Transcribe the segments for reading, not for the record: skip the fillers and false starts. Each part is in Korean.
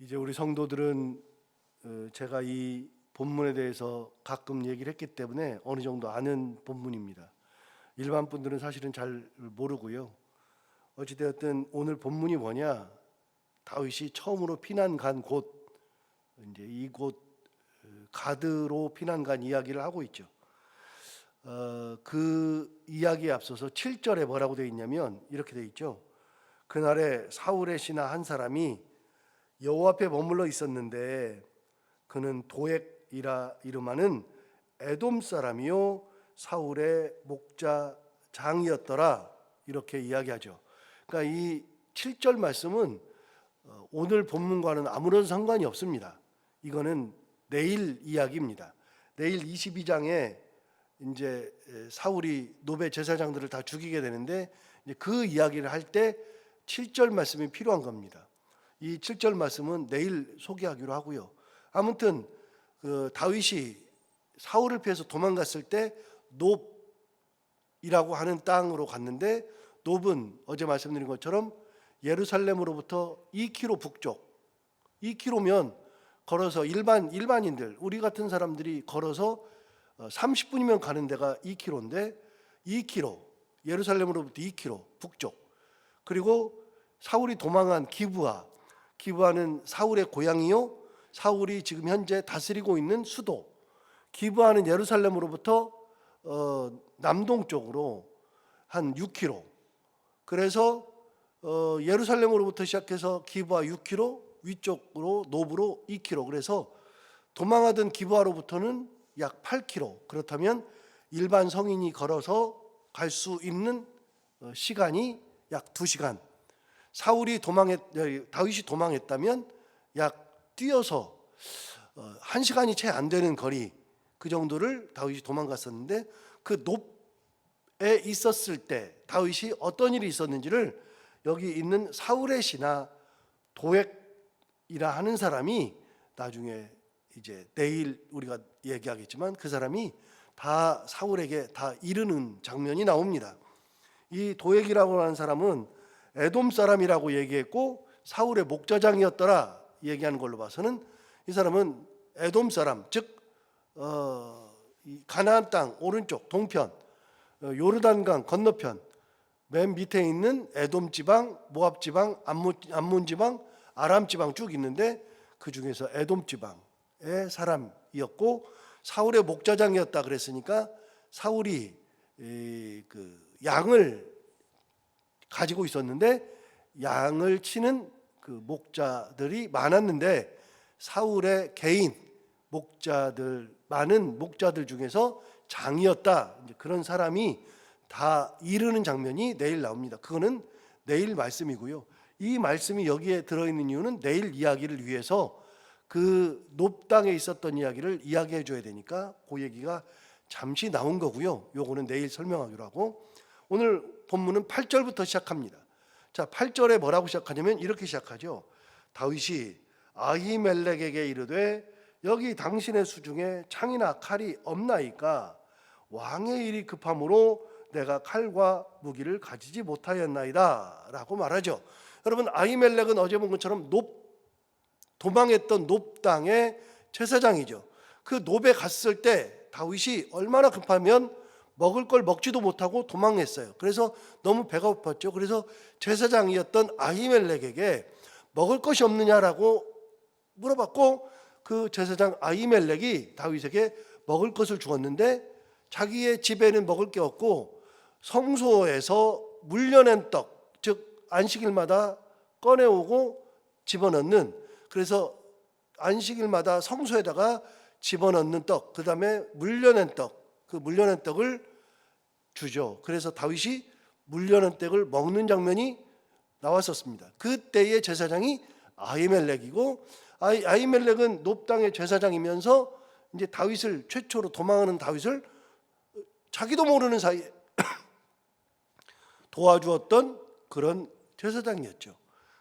이제 우리 성도들은 제가 이 본문에 대해서 가끔 얘기를 했기 때문에 어느 정도 아는 본문입니다. 일반 분들은 사실은 잘 모르고요. 어찌되었든 오늘 본문이 뭐냐? 다윗이 처음으로 피난 간 곳, 이제 이곳 가드로 피난 간 이야기를 하고 있죠. 그 이야기에 앞서서 7절에 뭐라고 되어 있냐면 이렇게 되어 있죠. 그날에 사울의 신하 한 사람이 여호와 앞에 머물러 있었는데 그는 도액이라 이름하는 에돔 사람이요 사울의 목자장이었더라, 이렇게 이야기하죠. 그러니까 이 7절 말씀은 오늘 본문과는 아무런 상관이 없습니다. 이거는 내일 이야기입니다. 내일 22장에 이제 사울이 노베 제사장들을 다 죽이게 되는데 이제 그 이야기를 할 때 7절 말씀이 필요한 겁니다. 이 7절 말씀은 내일 소개하기로 하고요. 아무튼 다윗이 사울을 피해서 도망갔을 때 놉이라고 하는 땅으로 갔는데, 놉은 어제 말씀드린 것처럼 예루살렘으로부터 2km 북쪽, 2km면 걸어서 일반인들, 우리 같은 사람들이 걸어서 30분이면 가는 데가 2km인데 2km, 예루살렘으로부터 2km 북쪽. 그리고 사울이 도망한 기브아는 사울의 고향이요 사울이 지금 현재 다스리고 있는 수도. 기브아는 예루살렘으로부터 남동쪽으로 한 6km. 그래서 예루살렘으로부터 시작해서 기브아 6km, 위쪽으로 노브로 2km. 그래서 도망하던 기브아로부터는 약 8km. 그렇다면 일반 성인이 걸어서 갈 수 있는 시간이 약 2시간. 다윗이 도망했다면 약 뛰어서 1시간이 채 안 되는 거리, 그 정도를 다윗이 도망갔었는데, 그 놉에 있었을 때 다윗이 어떤 일이 있었는지를 여기 있는 사울의 신하 도액이라 하는 사람이, 나중에 이제 내일 우리가 얘기하겠지만 그 사람이 다 사울에게 다 이르는 장면이 나옵니다. 이 도액이라고 하는 사람은 에돔 사람이라고 얘기했고 사울의 목자장이었더라 얘기하는 걸로 봐서는 이 사람은 에돔 사람, 즉 가나안 땅 오른쪽 동편, 요르단강 건너편 맨 밑에 있는 에돔 지방, 모압 지방, 암몬 지방, 아람 지방 쭉 있는데 그 중에서 에돔 지방의 사람이었고 사울의 목자장이었다 그랬으니까 사울이 그 양을 가지고 있었는데 양을 치는 그 목자들이 많았는데 사울의 개인 목자들, 많은 목자들 중에서 장이었다, 이제 그런 사람이 다 이르는 장면이 내일 나옵니다. 그거는 내일 말씀이고요. 이 말씀이 여기에 들어있는 이유는 내일 이야기를 위해서 그 놉 땅에 있었던 이야기를 이야기해 줘야 되니까 그 얘기가 잠시 나온 거고요. 요거는 내일 설명하기로 하고, 오늘 본문은 8절부터 시작합니다. 자, 8절에 뭐라고 시작하냐면 이렇게 시작하죠. 다윗이 아히멜렉에게 이르되 여기 당신의 수중에 창이나 칼이 없나이까? 왕의 일이 급함으로 내가 칼과 무기를 가지지 못하였나이다 라고 말하죠. 여러분, 아히멜렉은 어제 본 것처럼 도망했던 놉 땅의 제사장이죠. 그 놉에 갔을 때 다윗이 얼마나 급하면 먹을 걸 먹지도 못하고 도망했어요. 그래서 너무 배가 고팠죠. 그래서 제사장이었던 아히멜렉에게 먹을 것이 없느냐라고 물어봤고, 그 제사장 아히멜렉이 다윗에게 먹을 것을 주었는데 자기의 집에는 먹을 게 없고 성소에서 물려낸 떡, 즉 안식일마다 꺼내오고 집어넣는, 그래서 안식일마다 성소에다가 집어넣는 떡, 그 다음에 물려낸 떡, 그 물려낸 떡을 주죠. 그래서 다윗이 물려낸 떡을 먹는 장면이 나왔었습니다. 그때의 제사장이 아히멜렉이고, 아히멜렉은 놉 땅의 제사장이면서 이제 다윗을, 최초로 도망하는 다윗을 자기도 모르는 사이에 도와주었던 그런 제사장이었죠.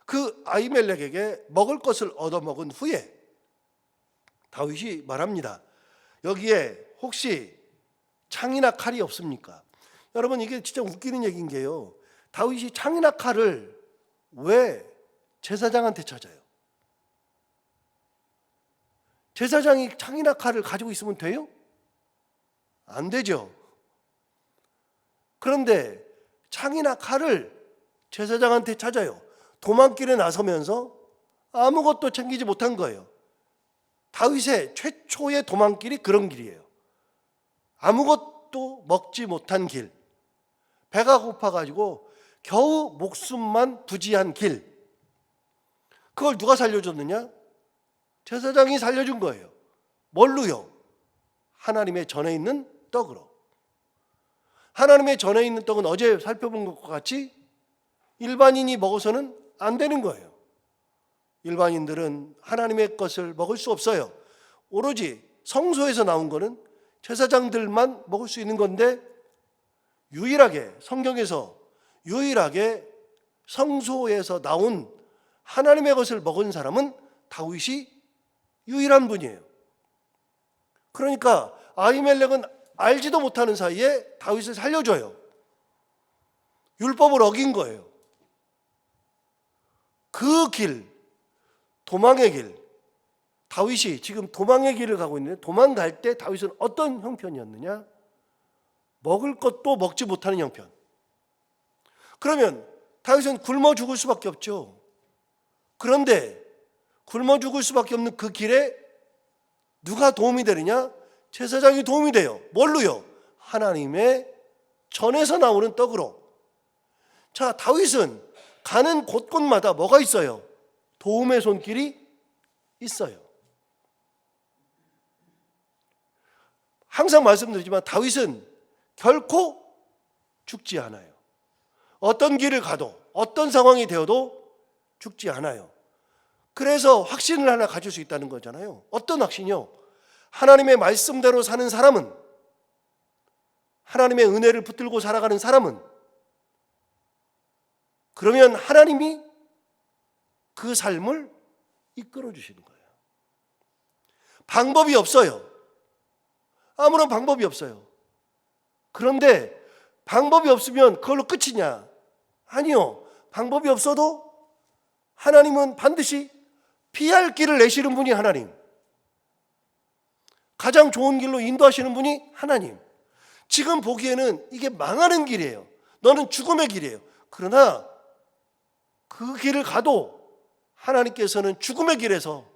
그 아히멜렉에게 먹을 것을 얻어먹은 후에 다윗이 말합니다. 여기에 혹시 창이나 칼이 없습니까? 여러분, 이게 진짜 웃기는 얘기인 게요, 다윗이 창이나 칼을 왜 제사장한테 찾아요? 제사장이 창이나 칼을 가지고 있으면 돼요? 안 되죠. 그런데 창이나 칼을 제사장한테 찾아요. 도망길에 나서면서 아무것도 챙기지 못한 거예요. 다윗의 최초의 도망길이 그런 길이에요. 아무것도 먹지 못한 길, 배가 고파가지고 겨우 목숨만 부지한 길, 그걸 누가 살려줬느냐? 제사장이 살려준 거예요. 뭘로요? 하나님의 전에 있는 떡으로. 하나님의 전에 있는 떡은 어제 살펴본 것과 같이 일반인이 먹어서는 안 되는 거예요. 일반인들은 하나님의 것을 먹을 수 없어요. 오로지 성소에서 나온 거는 제사장들만 먹을 수 있는 건데, 유일하게 성경에서 유일하게 성소에서 나온 하나님의 것을 먹은 사람은 다윗이 유일한 분이에요. 그러니까 아히멜렉은 알지도 못하는 사이에 다윗을 살려줘요. 율법을 어긴 거예요. 그 길, 도망의 길, 다윗이 지금 도망의 길을 가고 있는데, 도망갈 때 다윗은 어떤 형편이었느냐? 먹을 것도 먹지 못하는 형편. 그러면 다윗은 굶어 죽을 수밖에 없죠. 그런데 굶어 죽을 수밖에 없는 그 길에 누가 도움이 되느냐? 제사장이 도움이 돼요. 뭘로요? 하나님의 전에서 나오는 떡으로. 자, 다윗은 가는 곳곳마다 뭐가 있어요? 도움의 손길이 있어요. 항상 말씀드리지만 다윗은 결코 죽지 않아요. 어떤 길을 가도, 어떤 상황이 되어도 죽지 않아요. 그래서 확신을 하나 가질 수 있다는 거잖아요. 어떤 확신이요? 하나님의 말씀대로 사는 사람은, 하나님의 은혜를 붙들고 살아가는 사람은, 그러면 하나님이 그 삶을 이끌어 주시는 거예요. 방법이 없어요. 아무런 방법이 없어요. 그런데 방법이 없으면 그걸로 끝이냐? 아니요. 방법이 없어도 하나님은 반드시 피할 길을 내시는 분이 하나님, 가장 좋은 길로 인도하시는 분이 하나님. 지금 보기에는 이게 망하는 길이에요. 너는 죽음의 길이에요. 그러나 그 길을 가도 하나님께서는 죽음의 길에서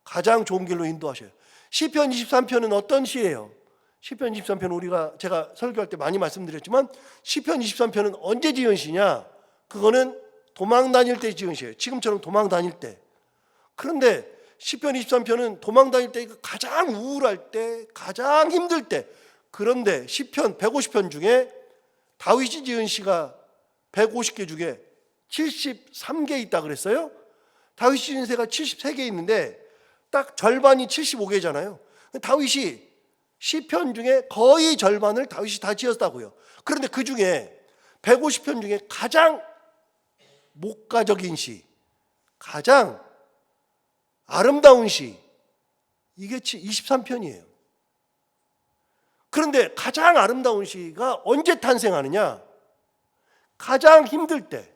가장 좋은 길로 인도하셔요. 시편 23편은 어떤 시예요? 시편 23편은 제가 설교할 때 많이 말씀드렸지만, 시편 23편은 언제 지은 시냐? 그거는 도망 다닐 때 지은 시예요. 지금처럼 도망 다닐 때. 그런데 시편 23편은 도망 다닐 때 가장 우울할 때, 가장 힘들 때. 그런데 시편 150편 중에 다윗이 지은 시가 150개 중에 73개 있다 그랬어요. 다윗이 지은 시가 73개 있는데 딱 절반이 75개잖아요. 다윗이 시편 중에 거의 절반을 다윗이 다 지었다고요. 그런데 그 중에 150편 중에 가장 목가적인 시, 가장 아름다운 시, 이게 23편이에요. 그런데 가장 아름다운 시가 언제 탄생하느냐? 가장 힘들 때,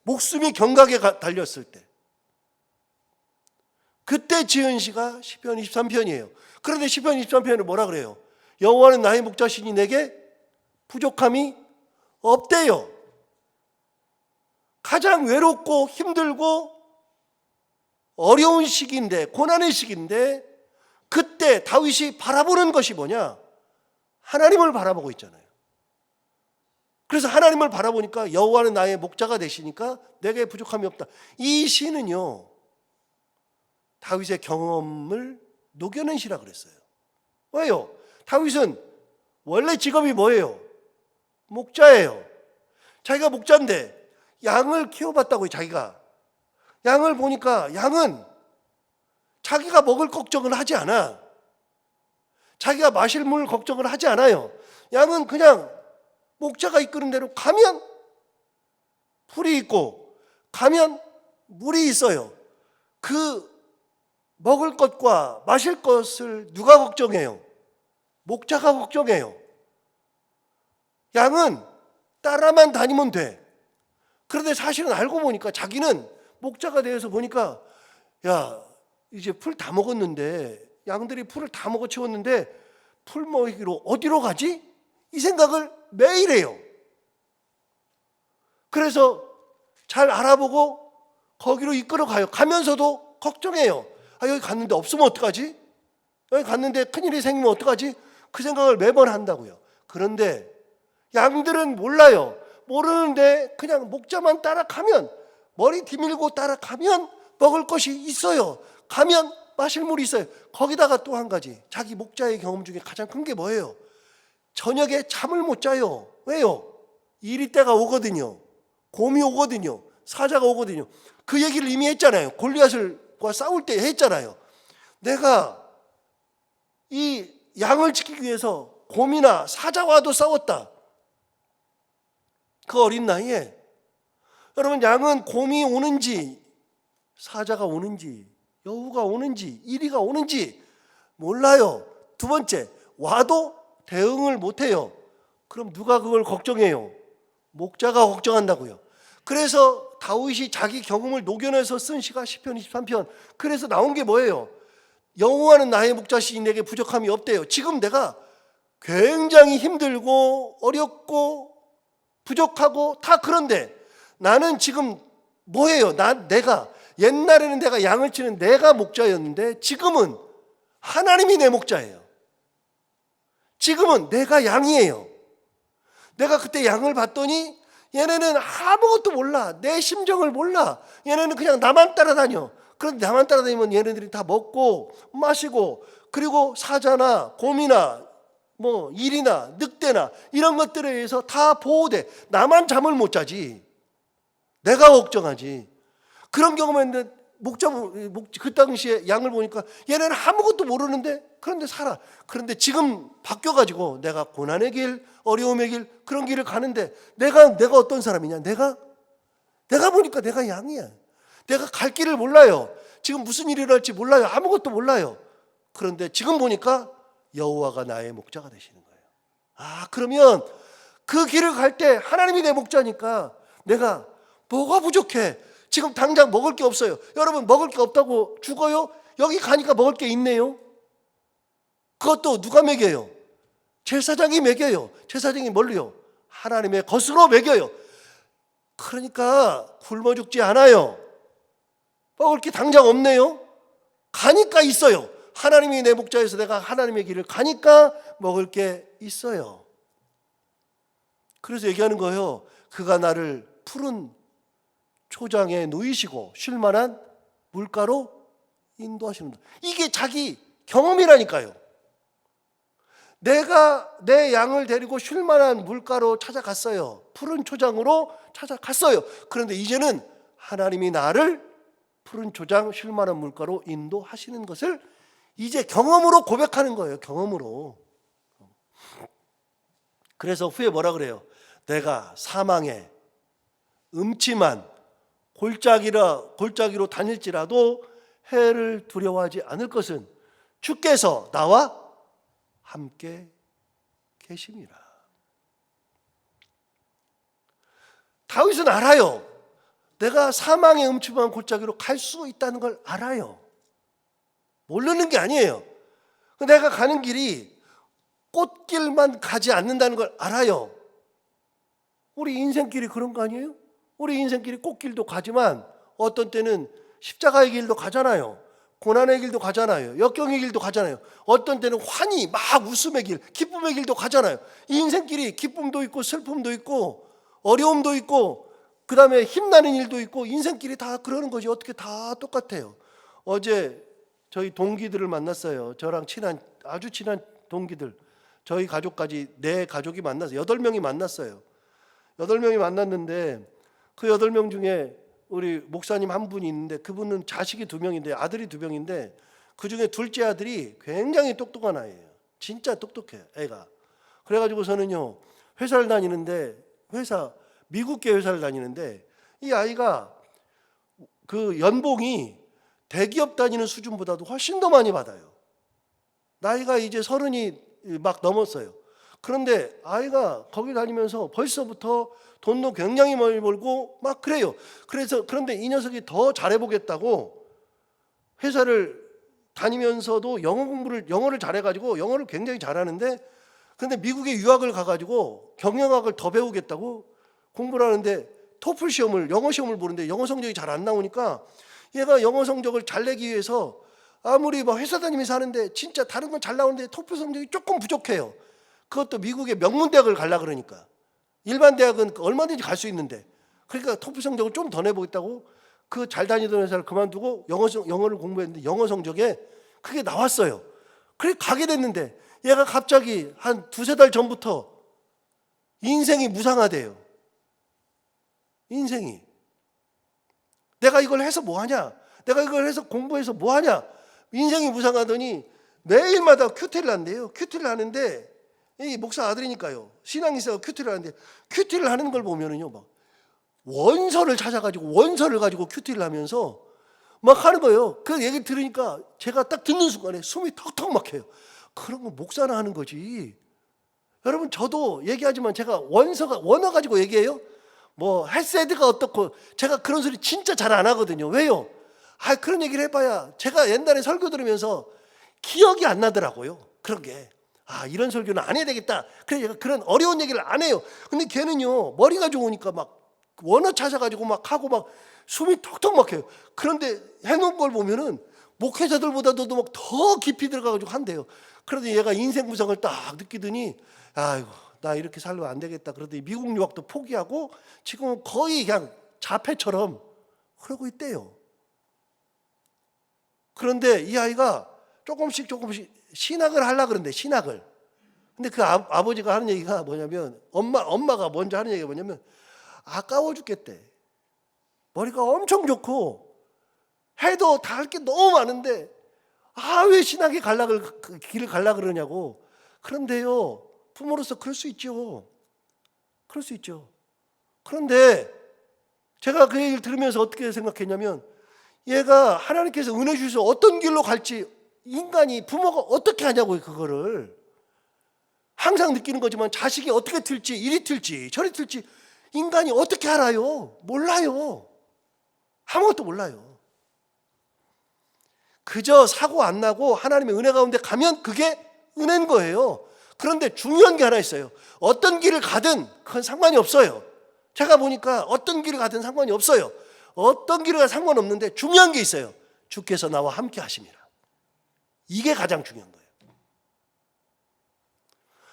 목숨이 경각에 달렸을 때, 그때 지은 시가 시편 23편이에요. 그런데 시편 23편을 뭐라 그래요? 여호와는 나의 목자시니 내게 부족함이 없대요. 가장 외롭고 힘들고 어려운 시기인데, 고난의 시기인데, 그때 다윗이 바라보는 것이 뭐냐? 하나님을 바라보고 있잖아요. 그래서 하나님을 바라보니까 여호와는 나의 목자가 되시니까 내게 부족함이 없다. 이 시는요, 다윗의 경험을 녹여낸 시라 그랬어요. 왜요? 다윗은 원래 직업이 뭐예요? 목자예요. 자기가 목자인데 양을 키워봤다고요. 자기가 양을 보니까 양은 자기가 먹을 걱정을 하지 않아. 자기가 마실 물 걱정을 하지 않아요. 양은 그냥 목자가 이끄는 대로 가면 풀이 있고 가면 물이 있어요. 그 먹을 것과 마실 것을 누가 걱정해요? 목자가 걱정해요. 양은 따라만 다니면 돼. 그런데 사실은 알고 보니까 자기는 목자가 되어서 보니까 야, 이제 풀 다 먹었는데, 양들이 풀을 다 먹어 치웠는데 풀 먹이로 어디로 가지? 이 생각을 매일 해요. 그래서 잘 알아보고 거기로 이끌어 가요. 가면서도 걱정해요. 아, 여기 갔는데 없으면 어떡하지? 여기 갔는데 큰일이 생기면 어떡하지? 그 생각을 매번 한다고요. 그런데 양들은 몰라요. 모르는데 그냥 목자만 따라가면, 머리 뒤밀고 따라가면 먹을 것이 있어요. 가면 마실 물이 있어요. 거기다가 또 한 가지, 자기 목자의 경험 중에 가장 큰 게 뭐예요? 저녁에 잠을 못 자요. 왜요? 이리 때가 오거든요. 곰이 오거든요. 사자가 오거든요. 그 얘기를 이미 했잖아요. 골리앗과 싸울 때 했잖아요. 내가 이 양을 지키기 위해서 곰이나 사자와도 싸웠다. 그 어린 나이에. 여러분, 양은 곰이 오는지 사자가 오는지 여우가 오는지 이리가 오는지 몰라요. 두 번째, 와도 대응을 못해요. 그럼 누가 그걸 걱정해요? 목자가 걱정한다고요. 그래서 다윗이 자기 경험을 녹여내서 쓴 시가 시편 23편. 그래서 나온 게 뭐예요? 여호와는 나의 목자시니 내게 부족함이 없대요. 지금 내가 굉장히 힘들고 어렵고 부족하고 다 그런데 나는 지금 뭐예요? 내가 옛날에는 내가 양을 치는 내가 목자였는데 지금은 하나님이 내 목자예요. 지금은 내가 양이에요. 내가 그때 양을 봤더니 얘네는 아무것도 몰라. 내 심정을 몰라. 얘네는 그냥 나만 따라다녀. 그런데 나만 따라다니면 얘네들이 다 먹고 마시고, 그리고 사자나 곰이나 뭐 일이나 늑대나 이런 것들에 의해서 다 보호돼. 나만 잠을 못 자지. 내가 걱정하지. 그런 경험했는데 그 당시에 양을 보니까 얘네는 아무것도 모르는데 그런데 살아. 그런데 지금 바뀌어가지고 내가 고난의 길, 어려움의 길, 그런 길을 가는데 내가 어떤 사람이냐? 내가 보니까 내가 양이야. 내가 갈 길을 몰라요. 지금 무슨 일이 일어날지 몰라요. 아무것도 몰라요. 그런데 지금 보니까 여호와가 나의 목자가 되시는 거예요. 아, 그러면 그 길을 갈 때 하나님이 내 목자니까 내가 뭐가 부족해? 지금 당장 먹을 게 없어요. 여러분, 먹을 게 없다고 죽어요? 여기 가니까 먹을 게 있네요. 그것도 누가 먹여요? 제사장이 먹여요. 제사장이 뭘로요? 하나님의 것으로 먹여요. 그러니까 굶어 죽지 않아요. 먹을 게 당장 없네요. 가니까 있어요. 하나님이 내 목자여서 내가 하나님의 길을 가니까 먹을 게 있어요. 그래서 얘기하는 거예요. 그가 나를 푸른 초장에 누이시고 쉴만한 물가로 인도하시는다. 이게 자기 경험이라니까요. 내가 내 양을 데리고 쉴만한 물가로 찾아갔어요. 푸른 초장으로 찾아갔어요. 그런데 이제는 하나님이 나를 푸른 초장 쉴만한 물가로 인도하시는 것을 이제 경험으로 고백하는 거예요. 경험으로. 그래서 후에 뭐라 그래요? 내가 사망의 음침한 골짜기로 다닐지라도 해를 두려워하지 않을 것은 주께서 나와 함께 계심이라. 다윗은 알아요. 내가 사망의 음침한 골짜기로 갈 수 있다는 걸 알아요. 모르는 게 아니에요. 내가 가는 길이 꽃길만 가지 않는다는 걸 알아요. 우리 인생길이 그런 거 아니에요? 우리 인생길이 꽃길도 가지만 어떤 때는 십자가의 길도 가잖아요. 고난의 길도 가잖아요. 역경의 길도 가잖아요. 어떤 때는 환희, 막 웃음의 길, 기쁨의 길도 가잖아요. 이 인생길이 기쁨도 있고 슬픔도 있고 어려움도 있고 그 다음에 힘나는 일도 있고 인생길이 다 그러는 거지. 어떻게 다 똑같아요. 어제 저희 동기들을 만났어요. 저랑 아주 친한 동기들. 저희 가족까지 내 가족이 만나서 8명이 만났어요. 8명이 만났는데 그 8명 중에 우리 목사님 한 분이 있는데 그분은 자식이 2명인데 아들이 2명인데 그중에 둘째 아들이 굉장히 똑똑한 아이예요. 진짜 똑똑해요, 애가. 그래가지고서는요, 회사를 다니는데 미국계 회사를 다니는데 이 아이가 그 연봉이 대기업 다니는 수준보다도 훨씬 더 많이 받아요. 나이가 이제 30이 막 넘었어요. 그런데 아이가 거기 다니면서 벌써부터 돈도 굉장히 많이 벌고 막 그래요. 그런데 이 녀석이 더 잘해보겠다고 회사를 다니면서도 영어를 잘해가지고 영어를 굉장히 잘하는데, 근데 미국에 유학을 가가지고 경영학을 더 배우겠다고 공부를 하는데 토플 시험을, 영어 시험을 보는데 영어 성적이 잘 안 나오니까 얘가 영어 성적을 잘 내기 위해서 아무리 막 회사 다니면서 하는데 진짜 다른 건 잘 나오는데 토플 성적이 조금 부족해요. 그것도 미국의 명문대학을 가려 그러니까. 일반 대학은 얼마든지 갈 수 있는데, 그러니까 토플 성적을 좀 더 내보겠다고 그 잘 다니던 회사를 그만두고 영어를 공부했는데 영어 성적에 그게 나왔어요. 그래 가게 됐는데 얘가 갑자기 한 두세 달 전부터 인생이 무상하대요. 인생이. 내가 이걸 해서 뭐하냐? 내가 이걸 해서 공부해서 뭐하냐? 인생이 무상하더니 매일마다 큐티를 한대요. 큐티를 하는데, 이 목사 아들이니까요, 신앙이사가 큐티를 하는데, 큐티를 하는 걸 보면은요, 막 원서를 찾아가지고 원서를 가지고 큐티를 하면서 막 하는 거예요. 그 얘기를 들으니까 제가 딱 듣는 순간에 숨이 턱턱 막혀요. 그런 거 목사나 하는 거지. 여러분, 저도 얘기하지만 제가 원어 가지고 얘기해요. 뭐 헬세드가 어떻고, 제가 그런 소리 진짜 잘 안 하거든요. 왜요? 그런 얘기를 해봐야 제가 옛날에 설교 들으면서 기억이 안 나더라고요. 그런 게. 이런 설교는 안 해야 되겠다. 그래서 제가 그런 어려운 얘기를 안 해요. 근데 걔는요, 머리가 좋으니까 막 원어 찾아가지고 막 하고 막 숨이 턱턱 막혀요. 그런데 해놓은 걸 보면은 목회자들보다도 막 더 깊이 들어가가지고 한대요. 그런데 얘가 인생 구성을 딱 느끼더니, 아이고, 나 이렇게 살면 안 되겠다. 그러더니 미국 유학도 포기하고 지금은 거의 그냥 자폐처럼 그러고 있대요. 그런데 이 아이가 조금씩 신학을 하려고 그러는데, 신학을. 근데 그 아버지가 하는 얘기가 뭐냐면, 엄마가 먼저 하는 얘기가 뭐냐면, 아까워 죽겠대. 머리가 엄청 좋고 해도 다 할 게 너무 많은데 왜 신학의 길을 갈라 그러냐고. 그런데요, 부모로서 그럴 수 있죠. 그럴 수 있죠. 그런데 제가 그 얘기를 들으면서 어떻게 생각했냐면, 얘가 하나님께서 은혜 주셔서 어떤 길로 갈지 인간이, 부모가 어떻게 하냐고요. 그거를 항상 느끼는 거지만 자식이 어떻게 틀지, 이리 틀지 저리 틀지 인간이 어떻게 알아요? 몰라요. 아무것도 몰라요. 그저 사고 안 나고 하나님의 은혜 가운데 가면 그게 은혜인 거예요. 그런데 중요한 게 하나 있어요. 어떤 길을 가든 그건 상관이 없어요. 제가 보니까 어떤 길을 가든 상관이 없어요. 어떤 길을 가든 상관없는데 중요한 게 있어요. 주께서 나와 함께 하심이라. 이게 가장 중요한 거예요.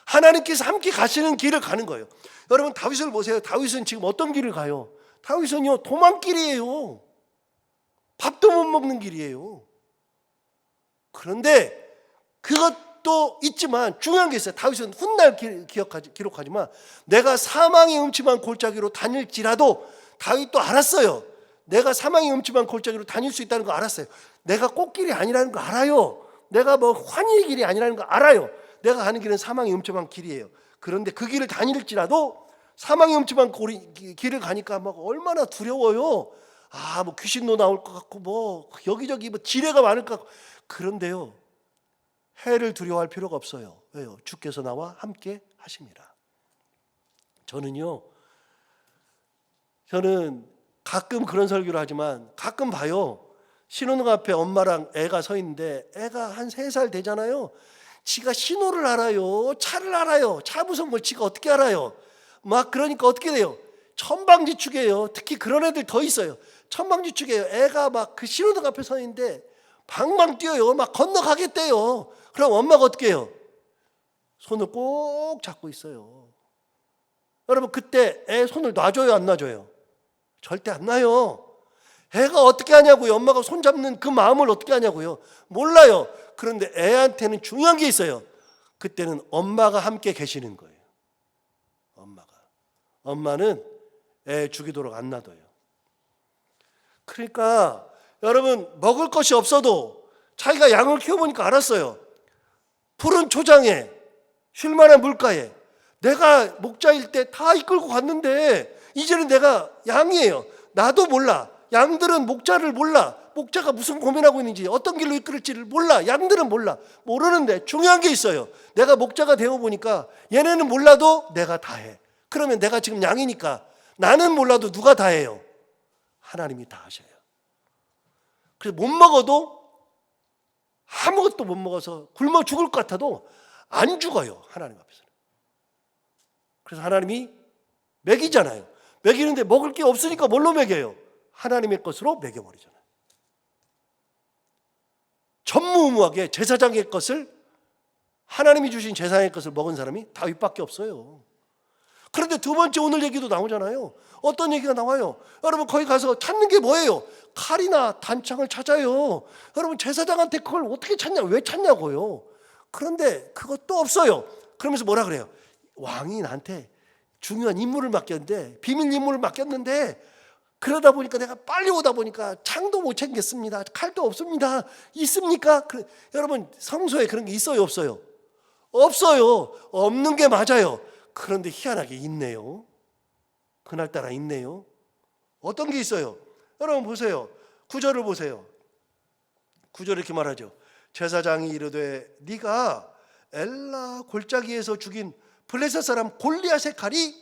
하나님께서 함께 가시는 길을 가는 거예요. 여러분, 다윗을 보세요. 다윗은 지금 어떤 길을 가요? 다윗은요, 도망길이에요. 밥도 못 먹는 길이에요. 그런데 그것도 있지만 중요한 게 있어요. 다윗은 훗날 기록하지만, 내가 사망의 음침한 골짜기로 다닐지라도, 다윗도 알았어요. 내가 사망의 음침한 골짜기로 다닐 수 있다는 거 알았어요. 내가 꽃길이 아니라는 거 알아요. 내가 뭐 환희의 길이 아니라는 거 알아요. 내가 가는 길은 사망의 음침한 길이에요. 그런데 그 길을 다닐지라도 사망의 음침한 길을 가니까 막 얼마나 두려워요. 뭐 귀신도 나올 것 같고, 뭐 여기저기 뭐 지뢰가 많을 것 같고. 그런데요, 해를 두려워할 필요가 없어요. 왜요? 주께서 나와 함께 하십니다. 저는 가끔 그런 설교를 하지만 가끔 봐요. 신호등 앞에 엄마랑 애가 서 있는데, 애가 한 3살 되잖아요. 지가 신호를 알아요. 차를 알아요. 차 무서운 걸 지가 어떻게 알아요? 막 그러니까 어떻게 돼요? 천방지축이에요. 특히 그런 애들 더 있어요. 천방지축이에요. 애가 막 그 신호등 앞에 서 있는데 방방 뛰어요. 막 건너가겠대요. 그럼 엄마가 어떻게 해요? 손을 꼭 잡고 있어요. 여러분, 그때 애 손을 놔줘요, 안 놔줘요? 절대 안 놔요. 애가 어떻게 하냐고요? 엄마가 손 잡는 그 마음을 어떻게 하냐고요? 몰라요. 그런데 애한테는 중요한 게 있어요. 그때는 엄마가 함께 계시는 거예요. 엄마는 애 죽이도록 안 놔둬요. 그러니까 여러분, 먹을 것이 없어도 자기가 양을 키워보니까 알았어요. 푸른 초장에 쉴만한 물가에 내가 목자일 때 다 이끌고 갔는데 이제는 내가 양이에요. 나도 몰라. 양들은 목자를 몰라. 목자가 무슨 고민하고 있는지, 어떤 길로 이끌을지를 몰라. 양들은 몰라. 모르는데 중요한 게 있어요. 내가 목자가 되어보니까 얘네는 몰라도 내가 다 해. 그러면 내가 지금 양이니까 나는 몰라도 누가 다 해요? 하나님이 다 하셔요. 그래서 못 먹어도 아무것도 못 먹어서 굶어 죽을 것 같아도 안 죽어요, 하나님 앞에서는. 그래서 하나님이 먹이잖아요. 먹이는데 먹을 게 없으니까 뭘로 먹여요? 하나님의 것으로 먹여버리잖아요. 전무후무하게 제사장의 것을, 하나님이 주신 제사장의 것을 먹은 사람이 다윗밖에 없어요. 그런데 두 번째 오늘 얘기도 나오잖아요. 어떤 얘기가 나와요? 여러분 거기 가서 찾는 게 뭐예요? 칼이나 단창을 찾아요. 여러분 제사장한테 그걸 어떻게 찾냐? 왜 찾냐고요? 그런데 그것도 없어요. 그러면서 뭐라 그래요? 왕이 나한테 중요한 임무를 맡겼는데, 비밀 임무를 맡겼는데, 그러다 보니까 내가 빨리 오다 보니까 창도 못 챙겼습니다. 칼도 없습니다. 있습니까? 여러분 성소에 그런 게 있어요, 없어요? 없어요. 없는 게 맞아요. 그런데 희한하게 있네요. 그날따라 있네요. 어떤 게 있어요? 여러분 보세요. 구절을 보세요. 구절 이렇게 말하죠. 제사장이 이르되 네가 엘라 골짜기에서 죽인 블레셋 사람 골리앗의 칼이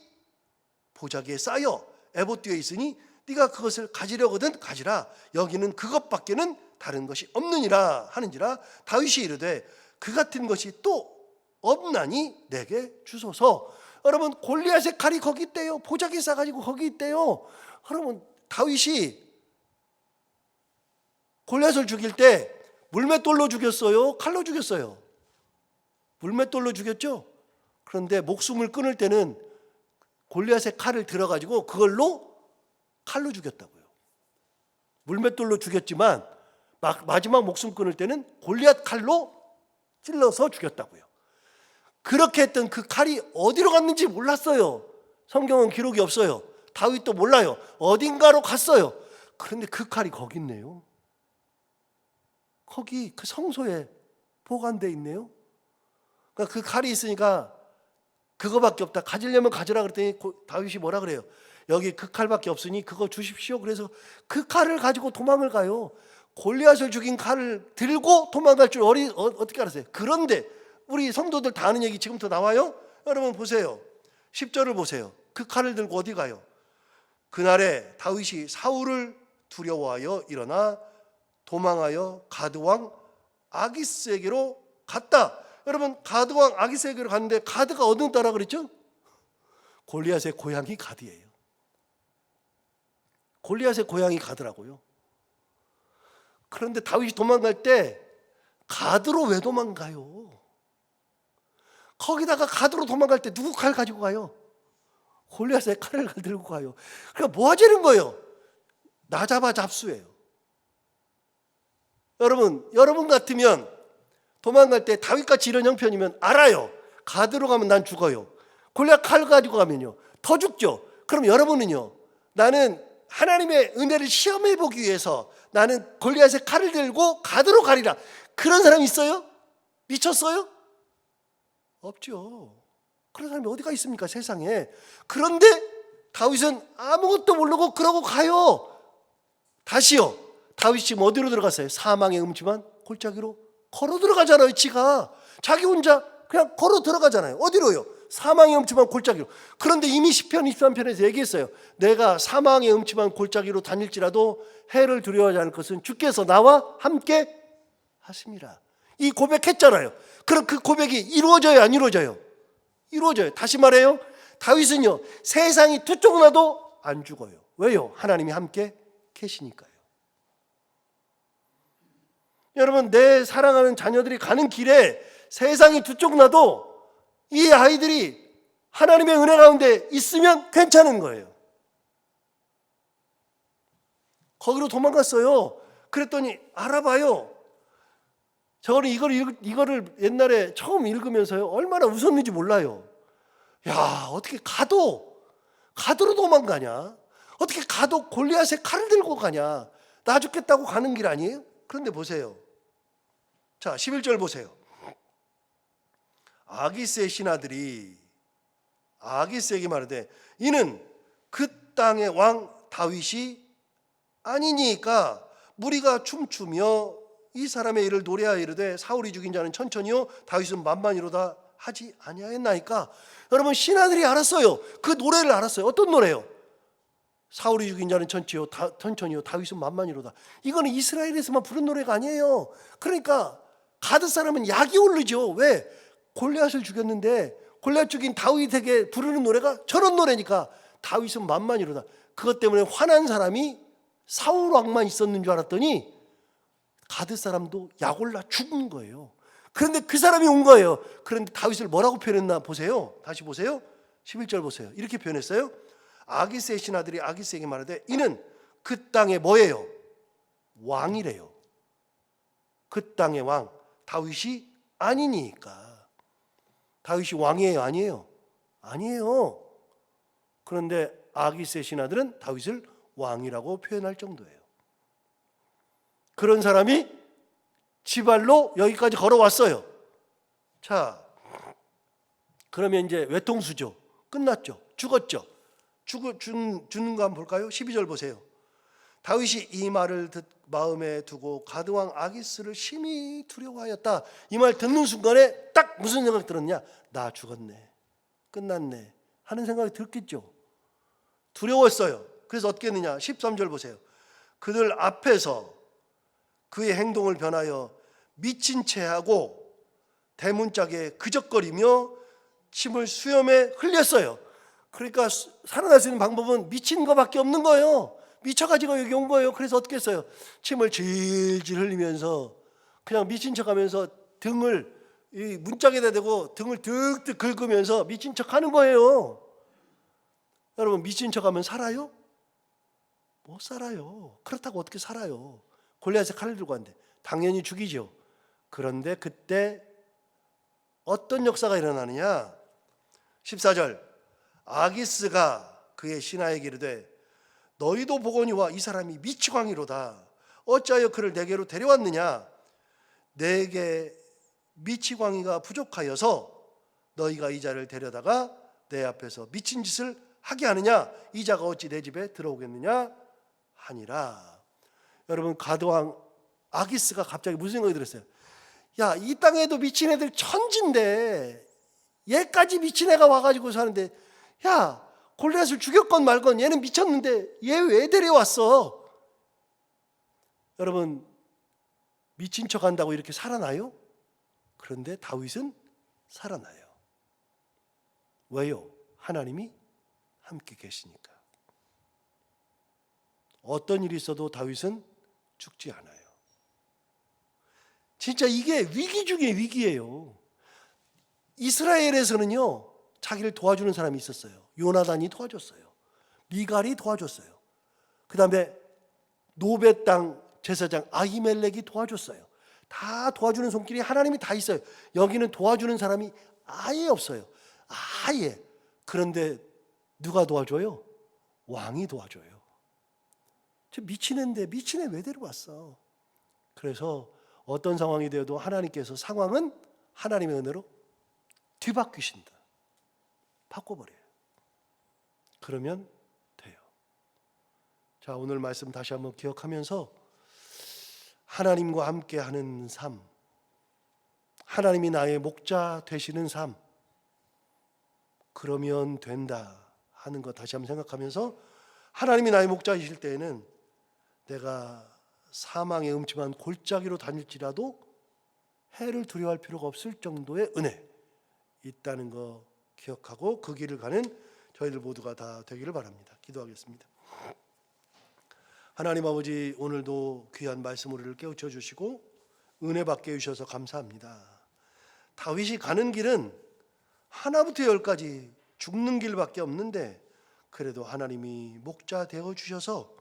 보자기에 쌓여 에봇 뒤에 있으니 네가 그것을 가지려거든 가지라. 여기는 그것밖에는 다른 것이 없느니라 하는지라. 다윗이 이르되 그 같은 것이 또 없나니 내게 주소서. 여러분 골리앗의 칼이 거기 있대요. 보자기 싸가지고 거기 있대요. 여러분 다윗이 골리앗을 죽일 때 물맷돌로 죽였어요? 칼로 죽였어요? 물맷돌로 죽였죠? 그런데 목숨을 끊을 때는 골리앗의 칼을 들어가지고 그걸로 칼로 죽였다고요. 물맷돌로 죽였지만 마지막 목숨 끊을 때는 골리앗 칼로 찔러서 죽였다고요. 그렇게 했던 그 칼이 어디로 갔는지 몰랐어요. 성경은 기록이 없어요. 다윗도 몰라요. 어딘가로 갔어요. 그런데 그 칼이 거기 있네요. 거기 그 성소에 보관돼 있네요. 그러니까 그 칼이 있으니까 그거밖에 없다. 가지려면 가져라 그랬더니 다윗이 뭐라 그래요? 여기 그 칼밖에 없으니 그거 주십시오. 그래서 그 칼을 가지고 도망을 가요. 골리앗을 죽인 칼을 들고 도망갈 줄 어떻게 알았어요? 그런데 우리 성도들 다 아는 얘기 지금부터 나와요. 여러분 보세요. 10절을 보세요. 그 칼을 들고 어디 가요? 그날에 다윗이 사울을 두려워하여 일어나 도망하여 가드왕 아기스에게로 갔다. 여러분 가드왕 아기스에게로 갔는데 가드가 어느 나라 그랬죠? 골리앗의 고향이 가드예요. 골리앗의 고향이 가드라고요. 그런데 다윗이 도망갈 때 가드로 왜 도망가요? 거기다가 가드로 도망갈 때 누구 칼 가지고 가요? 골리앗의 칼을 들고 가요. 그러니까 뭐 하자는 거예요? 나 잡아 잡수예요. 여러분 같으면 도망갈 때 다윗같이 이런 형편이면 알아요. 가드로 가면 난 죽어요. 골리앗 칼 가지고 가면요 더 죽죠. 그럼 여러분은요, 나는 하나님의 은혜를 시험해 보기 위해서 나는 골리앗의 칼을 들고 가드로 가리라. 그런 사람이 있어요? 미쳤어요? 없죠. 그런 사람이 어디가 있습니까, 세상에. 그런데 다윗은 아무것도 모르고 그러고 가요. 다시요. 다윗이 지금 어디로 들어갔어요? 사망의 음침한 골짜기로 걸어 들어가잖아요. 자기 혼자 그냥 걸어 들어가잖아요. 어디로요? 사망의 음침한 골짜기로. 그런데 이미 시편 23편에서 얘기했어요. 내가 사망의 음침한 골짜기로 다닐지라도 해를 두려워하지 않을 것은 주께서 나와 함께 하심이라. 이 고백했잖아요. 그럼 그 고백이 이루어져요, 안 이루어져요? 이루어져요. 다시 말해요. 다윗은요, 세상이 투쪽 나도 안 죽어요. 왜요? 하나님이 함께 계시니까요. 여러분, 내 사랑하는 자녀들이 가는 길에 세상이 두쪽 나도 이 아이들이 하나님의 은혜 가운데 있으면 괜찮은 거예요. 거기로 도망갔어요. 그랬더니 알아봐요. 저는 이거를 옛날에 처음 읽으면서요, 얼마나 웃었는지 몰라요. 야, 어떻게 가도로 도망가냐? 어떻게 가도 골리앗의 칼을 들고 가냐? 나 죽겠다고 가는 길 아니에요? 그런데 보세요. 자, 11절 보세요. 아기스의 신하들이 아기스에게 말하되 이는 그 땅의 왕 다윗이 아니니까 무리가 춤추며 이 사람의 일을 노래하여 이르되 사울이 죽인 자는 천천히요 다윗은 만만히로다 하지 아니하였나이까. 여러분, 신하들이 알았어요. 그 노래를 알았어요. 어떤 노래요? 사울이 죽인 자는 천천히요 다윗은 만만히로다. 이거는 이스라엘에서만 부른 노래가 아니에요. 그러니까 가드 사람은 약이 오르죠. 왜? 골리앗을 죽였는데 골리앗 죽인 다윗에게 부르는 노래가 저런 노래니까 다윗은 만만이로다. 그것 때문에 화난 사람이 사울 왕만 있었는 줄 알았더니 가드 사람도 약 올라 죽은 거예요. 그런데 그 사람이 온 거예요. 그런데 다윗을 뭐라고 표현했나 보세요. 다시 보세요. 11절 보세요. 이렇게 표현했어요. 아기스의 신하들이 아기스에게 말하되 이는 그 땅의 뭐예요? 왕이래요. 그 땅의 왕 다윗이 아니니까. 다윗이 왕이에요? 아니에요? 아니에요. 그런데 아기스의 신하들은 다윗을 왕이라고 표현할 정도예요. 그런 사람이 지발로 여기까지 걸어왔어요. 자, 그러면 이제 외통수죠. 끝났죠. 죽었죠. 죽는 거 한번 볼까요? 12절 보세요. 다윗이 이 말을 마음에 두고 가드왕 아기스를 심히 두려워하였다. 이 말 듣는 순간에 딱 무슨 생각이 들었냐? 나 죽었네. 끝났네. 하는 생각이 들겠죠. 두려웠어요. 그래서 어떻게 했느냐? 13절 보세요. 그들 앞에서 그의 행동을 변하여 미친 체하고 대문짝에 그적거리며 침을 수염에 흘렸어요. 그러니까 살아날 수 있는 방법은 미친 것밖에 없는 거예요. 미쳐가지고 여기 온 거예요. 그래서 어떻게 했어요? 침을 질질 흘리면서 그냥 미친 척하면서 등을 이 문짝에다 대고 등을 득득 긁으면서 미친 척하는 거예요. 여러분 미친 척하면 살아요? 못 살아요. 그렇다고 어떻게 살아요? 골리앗에 칼을 들고 왔는데 당연히 죽이죠. 그런데 그때 어떤 역사가 일어나느냐? 14절 아기스가 그의 신하에게 이르되 너희도 보거니와 이 사람이 미치광이로다. 어찌하여 그를 내게로 데려왔느냐? 내게 미치광이가 부족하여서 너희가 이 자를 데려다가 내 앞에서 미친 짓을 하게 하느냐? 이 자가 어찌 내 집에 들어오겠느냐? 하니라. 여러분 가드왕 아기스가 갑자기 무슨 생각이 들었어요? 야, 이 땅에도 미친 애들 천진데 얘까지 미친 애가 와가지고 사는데 야, 골리앗을 죽였건 말건 얘는 미쳤는데 얘 왜 데려왔어? 여러분 미친 척한다고 이렇게 살아나요? 그런데 다윗은 살아나요. 왜요? 하나님이 함께 계시니까. 어떤 일이 있어도 다윗은 죽지 않아요. 진짜 이게 위기 중에 위기예요. 이스라엘에서는요 자기를 도와주는 사람이 있었어요. 요나단이 도와줬어요. 미갈이 도와줬어요. 그 다음에 노베 땅 제사장 아히멜렉이 도와줬어요. 다 도와주는 손길이 하나님이 다 있어요. 여기는 도와주는 사람이 아예 없어요. 아예. 그런데 누가 도와줘요? 왕이 도와줘요. 저 미치는데 미친 애 왜 데려왔어? 그래서 어떤 상황이 되어도 하나님께서 상황은 하나님의 은혜로 뒤바뀌신다. 바꿔버려요. 그러면 돼요. 자, 오늘 말씀 다시 한번 기억하면서 하나님과 함께하는 삶, 하나님이 나의 목자 되시는 삶, 그러면 된다 하는 것 다시 한번 생각하면서 하나님이 나의 목자이실 때에는 내가 사망의 음침한 골짜기로 다닐지라도 해를 두려워할 필요가 없을 정도의 은혜 있다는 거 기억하고 그 길을 가는 저희들 모두가 다 되기를 바랍니다. 기도하겠습니다. 하나님 아버지, 오늘도 귀한 말씀 우리를 깨우쳐 주시고 은혜 받게 해주셔서 감사합니다. 다윗이 가는 길은 하나부터 열까지 죽는 길밖에 없는데 그래도 하나님이 목자 되어 주셔서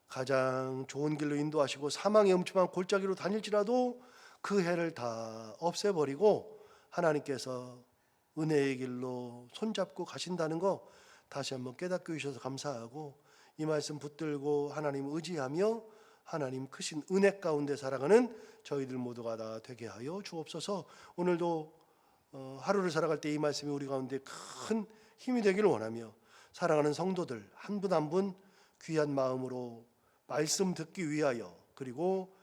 가장 좋은 길로 인도하시고 사망의 음침한 골짜기로 다닐지라도 그 해를 다 없애버리고 하나님께서 은혜의 길로 손잡고 가신다는 거 다시 한번 깨닫게 해주셔서 감사하고 이 말씀 붙들고 하나님 의지하며 하나님 크신 은혜 가운데 살아가는 저희들 모두가 다 되게 하여 주옵소서. 오늘도 하루를 살아갈 때 이 말씀이 우리 가운데 큰 힘이 되기를 원하며 사랑하는 성도들 한 분 한 분 귀한 마음으로 말씀 듣기 위하여 그리고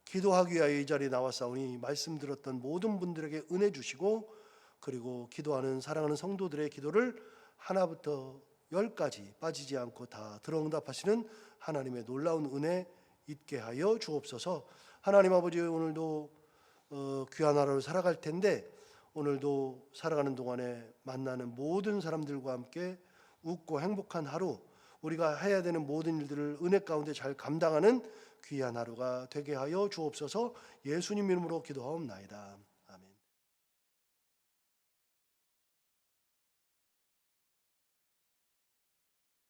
기도하기 위하여 이 자리에 나왔사오니 말씀 들었던 모든 분들에게 은혜 주시고 그리고 기도하는 사랑하는 성도들의 기도를 하나부터 열까지 빠지지 않고 다 들어응답하시는 하나님의 놀라운 은혜 있게 하여 주옵소서. 하나님 아버지, 오늘도 귀한 하루를 살아갈 텐데 오늘도 살아가는 동안에 만나는 모든 사람들과 함께 웃고 행복한 하루, 우리가 해야 되는 모든 일들을 은혜 가운데 잘 감당하는 귀한 하루가 되게 하여 주옵소서. 예수님 이름으로 기도하옵나이다. 아멘.